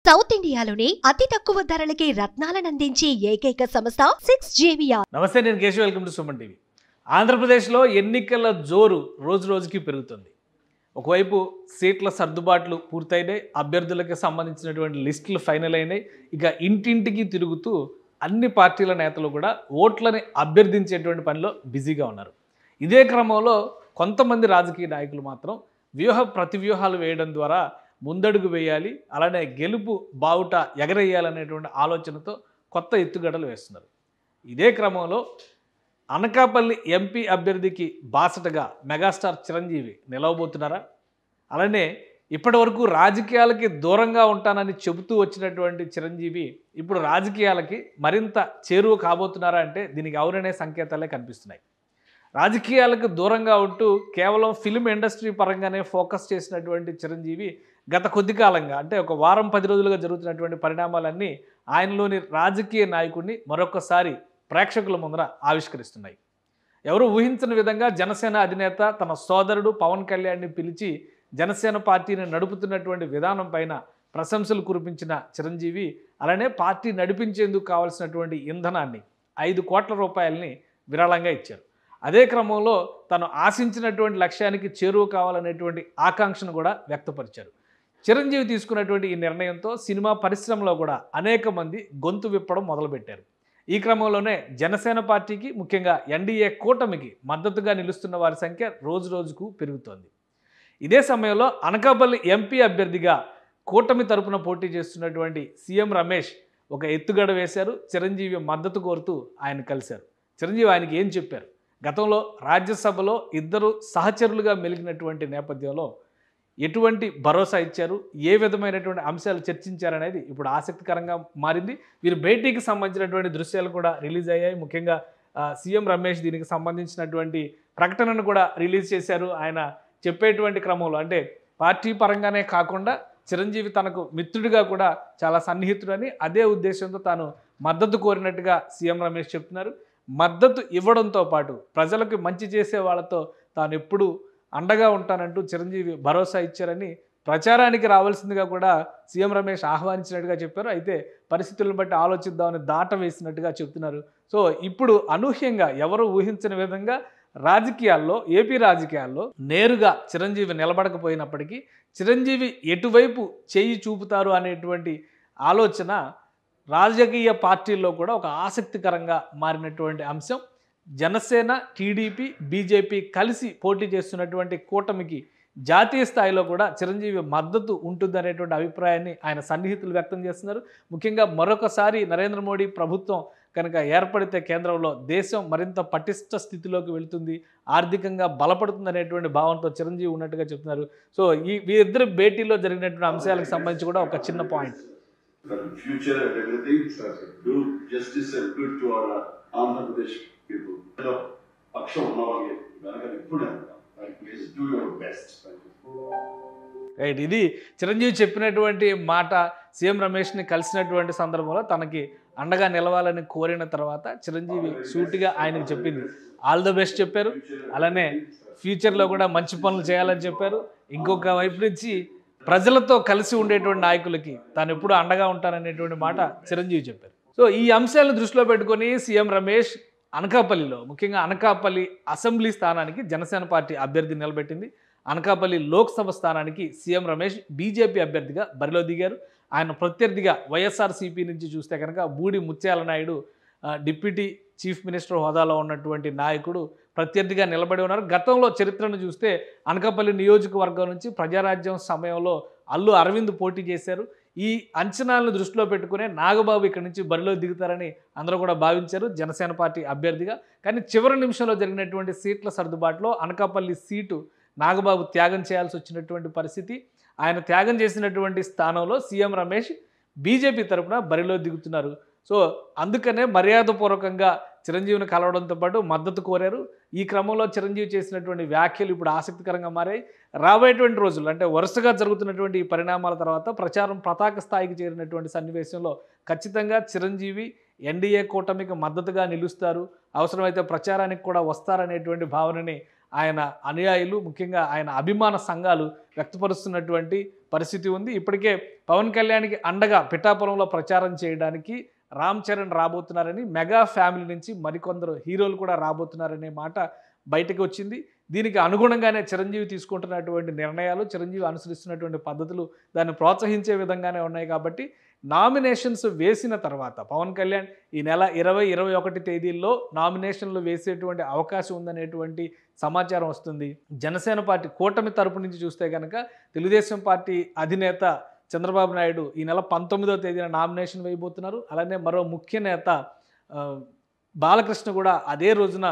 South ఇండియాలోనే అతి తక్కువ ధరలకి రత్నాలను అందించే ఏకైక సంస్థ 6JVR. నమస్తే, నేను Keshav. Welcome to Suman TV. ఆంధ్రప్రదేశ్లో ఎన్నికల జోరు రోజు రోజుకి పెరుగుతుంది. ఒకవైపు సీట్ల సర్దుబాట్లు పూర్తయినాయి, అభ్యర్థులకు సంబంధించినటువంటి లిస్టులు ఫైనల్ అయినాయి. ఇక ఇంటింటికి తిరుగుతూ అన్ని పార్టీల నేతలు కూడా ఓట్లని అభ్యర్థించేటువంటి పనిలో బిజీగా ఉన్నారు. ఇదే క్రమంలో కొంతమంది రాజకీయ నాయకులు మాత్రం ప్రతివ్యూహాలు వేయడం ద్వారా ముందడుగు వేయాలి, అలానే గెలుపు బావుట ఎగరేయాలనేటువంటి ఆలోచనతో కొత్త ఎత్తుగడలు వేస్తున్నారు. ఇదే క్రమంలో అనకాపల్లి ఎంపీ అభ్యర్థికి బాసటగా మెగాస్టార్ చిరంజీవి నిలవబోతున్నారా? అలానే ఇప్పటివరకు రాజకీయాలకి దూరంగా ఉంటానని చెబుతూ వచ్చినటువంటి చిరంజీవి ఇప్పుడు రాజకీయాలకి మరింత చేరువ కాబోతున్నారా అంటే దీనికి అవుననే సంకేతాలే కనిపిస్తున్నాయి. రాజకీయాలకు దూరంగా ఉంటూ కేవలం ఫిలిం ఇండస్ట్రీ పరంగానే ఫోకస్ చేసినటువంటి చిరంజీవి గత కొద్ది కాలంగా, అంటే ఒక వారం 10 రోజులుగా జరుగుతున్నటువంటి పరిణామాలన్నీ ఆయనలోని రాజకీయ నాయకుడిని మరొకసారి ప్రేక్షకుల ముందర ఆవిష్కరిస్తున్నాయి. ఎవరు ఊహించని విధంగా జనసేన అధినేత తన సోదరుడు పవన్ కళ్యాణ్ని పిలిచి జనసేన పార్టీని నడుపుతున్నటువంటి విధానం పైన ప్రశంసలు కురిపించిన చిరంజీవి అలానే పార్టీ నడిపించేందుకు కావాల్సినటువంటి ఇంధనాన్ని 5 కోట్ల రూపాయలని విరాళంగా ఇచ్చారు. అదే క్రమంలో తను ఆశించినటువంటి లక్ష్యానికి చేరువ కావాలనేటువంటి ఆకాంక్షను కూడా వ్యక్తపరిచారు. చిరంజీవి తీసుకున్నటువంటి ఈ నిర్ణయంతో సినిమా పరిశ్రమలో కూడా అనేక మంది గొంతు విప్పడం మొదలుపెట్టారు. ఈ క్రమంలోనే జనసేన పార్టీకి, ముఖ్యంగా ఎన్డీఏ కూటమికి మద్దతుగా నిలుస్తున్న వారి సంఖ్య రోజు రోజుకు పెరుగుతోంది. ఇదే సమయంలో అనకాపల్లి ఎంపీ అభ్యర్థిగా కూటమి తరపున పోటీ చేస్తున్నటువంటి సీఎం రమేష్ ఒక ఎత్తుగడ వేశారు. చిరంజీవి మద్దతు కోరుతూ ఆయన కలిశారు. చిరంజీవి ఆయనకి ఏం చెప్పారు? గతంలో రాజ్యసభలో ఇద్దరు సహచరులుగా మెలిగినటువంటి నేపథ్యంలో ఎటువంటి భరోసా ఇచ్చారు, ఏ విధమైనటువంటి అంశాలు చర్చించారనేది ఇప్పుడు ఆసక్తికరంగా మారింది. వీరి భేటీకి సంబంధించినటువంటి దృశ్యాలు కూడా రిలీజ్ అయ్యాయి. ముఖ్యంగా సీఎం రమేష్ దీనికి సంబంధించినటువంటి ప్రకటనను కూడా రిలీజ్ చేశారు. ఆయన చెప్పేటువంటి క్రమంలో, అంటే పార్టీ పరంగానే కాకుండా చిరంజీవి తనకు మిత్రుడిగా కూడా చాలా సన్నిహితుడని, అదే ఉద్దేశంతో తాను మద్దతు కోరినట్టుగా సీఎం రమేష్ చెప్తున్నారు. మద్దతు ఇవ్వడంతో పాటు ప్రజలకు మంచి చేసే వాళ్ళతో తాను ఎప్పుడు అండగా ఉంటానంటూ చిరంజీవి భరోసా ఇచ్చారని, ప్రచారానికి రావాల్సిందిగా కూడా సీఎం రమేష్ ఆహ్వానించినట్టుగా చెప్పారు. అయితే పరిస్థితులను బట్టి ఆలోచిద్దామని దాట వేసినట్టుగా చెప్తున్నారు. సో ఇప్పుడు అనూహ్యంగా ఎవరు ఊహించని విధంగా రాజకీయాల్లో, ఏపీ రాజకీయాల్లో నేరుగా చిరంజీవి నిలబడకపోయినప్పటికీ చిరంజీవి ఎటువైపు చేయి చూపుతారు అనేటువంటి ఆలోచన రాజకీయ పార్టీల్లో కూడా ఒక ఆసక్తికరంగా మారినటువంటి అంశం. జనసేన, టీడీపీ, బీజేపీ కలిసి పోటీ చేస్తున్నటువంటి కూటమికి జాతీయ స్థాయిలో కూడా చిరంజీవి మద్దతు ఉంటుందనేటువంటి అభిప్రాయాన్ని ఆయన సన్నిహితులు వ్యక్తం చేస్తున్నారు. ముఖ్యంగా మరొకసారి నరేంద్ర మోడీ ప్రభుత్వం కనుక ఏర్పడితే కేంద్రంలో దేశం మరింత పటిష్ట స్థితిలోకి వెళుతుంది, ఆర్థికంగా బలపడుతుంది అనేటువంటి భావంతో చిరంజీవి ఉన్నట్టుగా చెప్తున్నారు. సో వీరిద్దరి భేటీలో జరిగినటువంటి అంశాలకు సంబంధించి కూడా ఒక చిన్న point. Future and everything, do justice and good to our Andhra Pradesh people. Aksha Unnavage, Venaga Ippude please do your best. Right, ఇది చిరంజీవి చెప్పినటువంటి మాట. సీఎం రమేష్ని కలిసినటువంటి సందర్భంలో తనకి అండగా నిలవాలని కోరిన తర్వాత చిరంజీవి సూటిగా ఆయనకు చెప్పింది ఆల్ ద బెస్ట్ చెప్పారు. అలానే ఫ్యూచర్లో కూడా మంచి పనులు చేయాలని చెప్పారు. ఇంకొక వైపు నుంచి ప్రజలతో కలిసి ఉండేటువంటి నాయకులకి తాను ఎప్పుడు అండగా ఉంటాననేటువంటి మాట చిరంజీవి చెప్పారు. సో ఈ అంశాలను దృష్టిలో పెట్టుకొని సీఎం రమేష్ అనకాపల్లిలో, ముఖ్యంగా అనకాపల్లి అసెంబ్లీ స్థానానికి జనసేన పార్టీ అభ్యర్థి నిలబెట్టింది. అనకాపల్లి లోక్సభ స్థానానికి సీఎం రమేష్ బీజేపీ అభ్యర్థిగా బరిలో దిగారు. ఆయన ప్రత్యర్థిగా వైఎస్ఆర్సీపీ నుంచి చూస్తే కనుక బూడి ముత్యాల నాయుడు, డిప్యూటీ చీఫ్ మినిస్టర్ హోదాలో ఉన్నటువంటి నాయకుడు ప్రత్యర్థిగా నిలబడి ఉన్నారు. గతంలో చరిత్రను చూస్తే అనకాపల్లి నియోజకవర్గం నుంచి ప్రజారాజ్యం సమయంలో అల్లు అరవింద్ పోటీ చేశారు. ఈ అంచనాలను దృష్టిలో పెట్టుకునే నాగబాబు ఇక్కడ నుంచి బరిలో దిగుతారని అందరూ కూడా భావించారు జనసేన పార్టీ అభ్యర్థిగా. కానీ చివరి నిమిషంలో జరిగినటువంటి సీట్ల సర్దుబాటులో అనకాపల్లి సీటు నాగబాబు త్యాగం చేయాల్సి వచ్చినటువంటి పరిస్థితి. ఆయన త్యాగం చేసినటువంటి స్థానంలో సీఎం రమేష్ బీజేపీ తరఫున బరిలో దిగుతున్నారు. సో అందుకనే మర్యాదపూర్వకంగా చిరంజీవిని కలవడంతో పాటు మద్దతు కోరారు. ఈ క్రమంలో చిరంజీవి చేసినటువంటి వ్యాఖ్యలు ఇప్పుడు ఆసక్తికరంగా మారాయి. రాబోయేటువంటి రోజులు, అంటే వరుసగా జరుగుతున్నటువంటి ఈ పరిణామాల తర్వాత ప్రచారం పతాక స్థాయికి చేరినటువంటి సన్నివేశంలో ఖచ్చితంగా చిరంజీవి ఎన్డీఏ కూటమికి మద్దతుగా నిలుస్తారు, అవసరమైతే ప్రచారానికి కూడా వస్తారనేటువంటి భావనని ఆయన అనుయాయులు, ముఖ్యంగా ఆయన అభిమాన సంఘాలు వ్యక్తపరుస్తున్నటువంటి పరిస్థితి ఉంది. ఇప్పటికే పవన్ కళ్యాణ్కి అండగా పిఠాపురంలో ప్రచారం చేయడానికి రామ్ చరణ్ రాబోతున్నారని, మెగా ఫ్యామిలీ నుంచి మరికొందరు హీరోలు కూడా రాబోతున్నారనే మాట బయటకు వచ్చింది. దీనికి అనుగుణంగానే చిరంజీవి తీసుకుంటున్నటువంటి నిర్ణయాలు, చిరంజీవి అనుసరిస్తున్నటువంటి పద్ధతులు దాన్ని ప్రోత్సహించే విధంగానే ఉన్నాయి. కాబట్టి నామినేషన్స్ వేసిన తర్వాత పవన్ కళ్యాణ్ ఈ నెల 20, 21 తేదీల్లో నామినేషన్లు వేసేటువంటి అవకాశం ఉందనేటువంటి సమాచారం వస్తుంది. జనసేన పార్టీ కూటమి తరపు నుంచి చూస్తే కనుక తెలుగుదేశం పార్టీ అధినేత చంద్రబాబు నాయుడు ఈ నెల 19వ తేదీన నామినేషన్ వేయబోతున్నారు. అలానే మరో ముఖ్య నేత బాలకృష్ణ కూడా అదే రోజున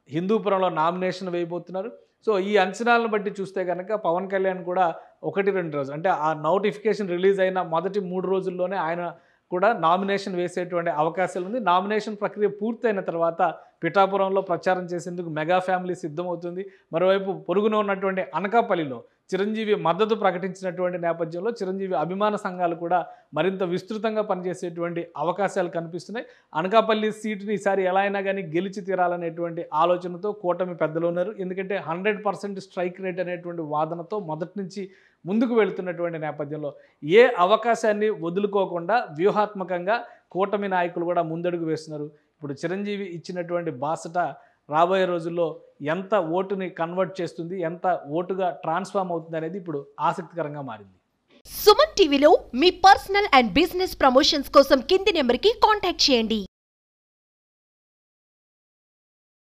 హిందూపురంలో నామినేషన్ వేయబోతున్నారు. సో ఈ అంచనాలను బట్టి చూస్తే కనుక పవన్ కళ్యాణ్ కూడా 1-2 రోజులు, అంటే ఆ నోటిఫికేషన్ రిలీజ్ అయిన మొదటి 3 రోజుల్లోనే ఆయన కూడా నామినేషన్ వేసేటువంటి అవకాశాలు ఉంది. నామినేషన్ ప్రక్రియ పూర్తయిన తర్వాత పిఠాపురంలో ప్రచారం చేసేందుకు మెగా ఫ్యామిలీ సిద్ధమవుతుంది. మరోవైపు పొరుగున ఉన్నటువంటి అనకాపల్లిలో చిరంజీవి మద్దతు ప్రకటించినటువంటి నేపథ్యంలో చిరంజీవి అభిమాన సంఘాలు కూడా మరింత విస్తృతంగా పనిచేసేటువంటి అవకాశాలు కనిపిస్తున్నాయి. అనకాపల్లి సీటుని ఈసారి ఎలా అయినా కానీ గెలిచి తీరాలనేటువంటి ఆలోచనతో కూటమి పెద్దలు ఉన్నారు. ఎందుకంటే 100% స్ట్రైక్ రేట్ అనేటువంటి వాదనతో మొదటి నుంచి ముందుకు వెళుతున్నటువంటి నేపథ్యంలో ఏ అవకాశాన్ని వదులుకోకుండా వ్యూహాత్మకంగా కూటమి నాయకులు కూడా ముందడుగు వేస్తున్నారు. ఇప్పుడు చిరంజీవి ఇచ్చినటువంటి బాసట రాబోయే రోజుల్లో ఎంత ఓటుని కన్వర్ట్ చేస్తుంది, ఎంత ఓటుగా ట్రాన్స్ఫార్మ్ అవుతుంది అనేది ఇప్పుడు ఆసక్తికరంగా మారింది. సుమన్ టీవీలో మీ పర్సనల్ అండ్ బిజినెస్ ప్రమోషన్స్ కోసం కింది నెంబర్కి కాంటాక్ట్ చేయండి.